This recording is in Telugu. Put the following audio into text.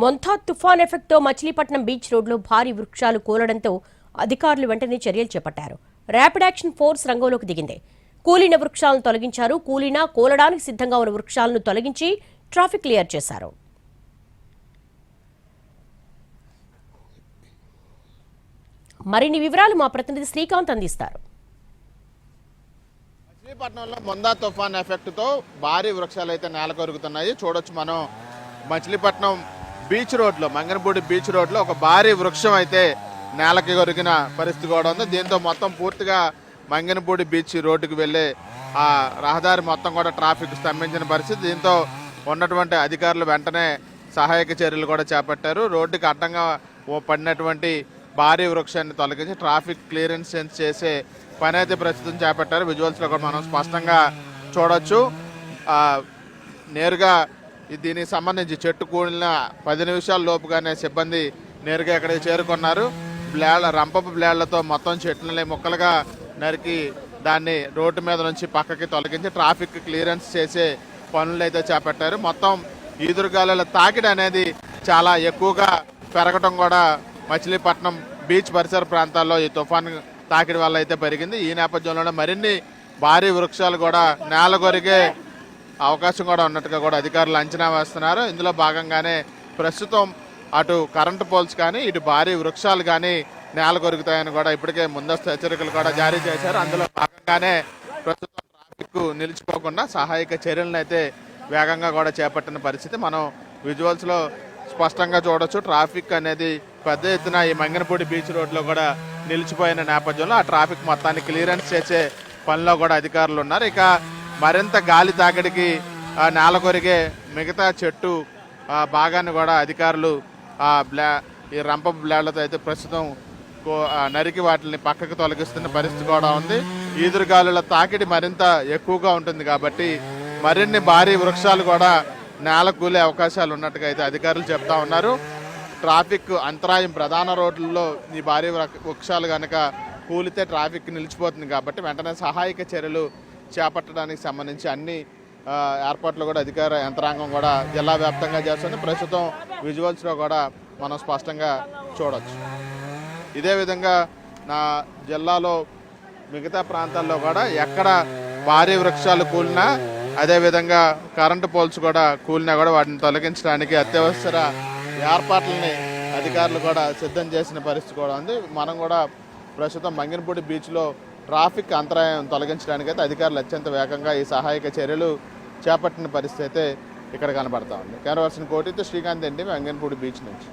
మొంతా తుఫాన్ ఎఫెక్ట్తో మచిలీపట్నం బీచ్ రోడ్లో భారీ వృక్షాలు కూలడంతో అధికారులు వెంటనే చర్యలు చేపట్టారు. ర్యాపిడ్ యాక్షన్ ఫోర్స్ రంగంలోకి దిగింది. కూలిన వృక్షాలను తొలగించారు. కూలినా కూలడానికి సిద్ధంగా ఉన్న వృక్షాలను తొలగించి ట్రాఫిక్ క్లియర్ చేశారు. మరిన్ని వివరాలు మా ప్రతినిధి శ్రీకాంత్ అందిస్తారు. మచిలీపట్నంలో మొందా తుఫాన్ ఎఫెక్ట్తో భారీ వృక్షాలు అయితే నేలకొరుగుతున్నాయి. చూడొచ్చు మనం మచిలీపట్నం బీచ్ రోడ్లో, మంగనపూడి బీచ్ రోడ్లో ఒక భారీ వృక్షం అయితే నేలకి కొరిగిన పరిస్థితి కూడా ఉంది. దీంతో మొత్తం పూర్తిగా మంగనపూడి బీచ్ రోడ్డుకు వెళ్ళే ఆ రహదారి మొత్తం కూడా ట్రాఫిక్ స్తంభించిన పరిస్థితి. దీంతో ఉన్నటువంటి అధికారులు వెంటనే సహాయక చర్యలు కూడా చేపట్టారు. రోడ్డుకి అడ్డంగా పడినటువంటి భారీ వృక్షాన్ని తొలగించి ట్రాఫిక్ క్లియరెన్స్ చేసే పని అయితే ప్రస్తుతం చేపట్టారు. విజువల్స్లో కూడా మనం స్పష్టంగా చూడొచ్చు. నేరుగా దీనికి సంబంధించి చెట్టు కూడిన 10 నిమిషాల లోపుగానే సిబ్బంది నేరుగా ఇక్కడికి చేరుకున్నారు. రంపపు బ్లేడ్లతో మొత్తం చెట్లని ముక్కలుగా నరికి దాన్ని రోడ్డు మీద నుంచి పక్కకి తొలగించి ట్రాఫిక్ క్లియరెన్స్ చేసే పనులు అయితే చేపట్టారు. మొత్తం ఈదురుగాలుల తాకిడి అనేది చాలా ఎక్కువగా పెరగటం కూడా మచిలీపట్నం బీచ్ పరిసర ప్రాంతాల్లో ఈ తుఫాన్ తాకిడి వల్ల అయితే పెరిగింది. ఈ నేపథ్యంలోనే మరిన్ని భారీ వృక్షాలు కూడా నేలకొరిగే అవకాశం కూడా ఉన్నట్టుగా కూడా అధికారులు అంచనా వేస్తున్నారు. ఇందులో భాగంగానే ప్రస్తుతం అటు కరెంటు పోల్స్ కానీ ఇటు భారీ వృక్షాలు కానీ నేలకొరుగుతాయని కూడా ఇప్పటికే ముందస్తు హెచ్చరికలు కూడా జారీ చేశారు. అందులో భాగంగానే ప్రస్తుతం ట్రాఫిక్ నిలిచిపోకుండా సహాయక చర్యలను అయితే వేగంగా కూడా చేపట్టిన పరిస్థితి మనం విజువల్స్లో స్పష్టంగా చూడొచ్చు. ట్రాఫిక్ అనేది పెద్ద ఎత్తున ఈ మంగనపూడి బీచ్ రోడ్లో కూడా నిలిచిపోయిన నేపథ్యంలో ఆ ట్రాఫిక్ మొత్తాన్ని క్లియరెన్స్ చేసే పనిలో కూడా అధికారులు ఉన్నారు. ఇక మరింత గాలి తాకిడికి నేలకొరిగే మిగతా చెట్టు భాగాన్ని కూడా అధికారులు ఈ రంపపు బ్లేడ్లతో అయితే ప్రస్తుతం నరికి వాటిని పక్కకు తొలగిస్తున్న పరిస్థితి కూడా ఉంది. ఈదురుగాలుల తాకిడి మరింత ఎక్కువగా ఉంటుంది కాబట్టి మరిన్ని భారీ వృక్షాలు కూడా నేల కూలే అవకాశాలు ఉన్నట్టుగా అయితే అధికారులు చెప్తా ఉన్నారు. ట్రాఫిక్ అంతరాయం ప్రధాన రోడ్లలో ఈ భారీ వృక్షాలు కనుక కూలితే ట్రాఫిక్ నిలిచిపోతుంది కాబట్టి వెంటనే సహాయక చర్యలు చేపట్టడానికి సంబంధించి అన్ని ఏర్పాట్లు కూడా అధికార యంత్రాంగం కూడా జిల్లా వ్యాప్తంగా చేస్తుంది. ప్రస్తుతం విజువల్స్లో కూడా మనం స్పష్టంగా చూడవచ్చు. ఇదే విధంగా నా జిల్లాలో మిగతా ప్రాంతాల్లో కూడా ఎక్కడ భారీ వృక్షాలు కూలినా అదేవిధంగా కరెంటు పోల్స్ కూడా కూలినా కూడా వాటిని తొలగించడానికి అత్యవసర ఏర్పాట్లని అధికారులు కూడా సిద్ధం చేసిన పరిస్థితి కూడా ఉంది. మనం కూడా ప్రస్తుతం మంగనపూడి బీచ్లో ట్రాఫిక్ అంతరాయం తొలగించడానికి అయితే అధికారులు అత్యంత వేగంగా ఈ సహాయక చర్యలు చేపట్టిన పరిస్థితి అయితే ఇక్కడ కనబడతా ఉంది. కెమెరా పర్సన్ కోటితో శ్రీకాంత్ అండి, మంగనపూడి బీచ్ నుంచి.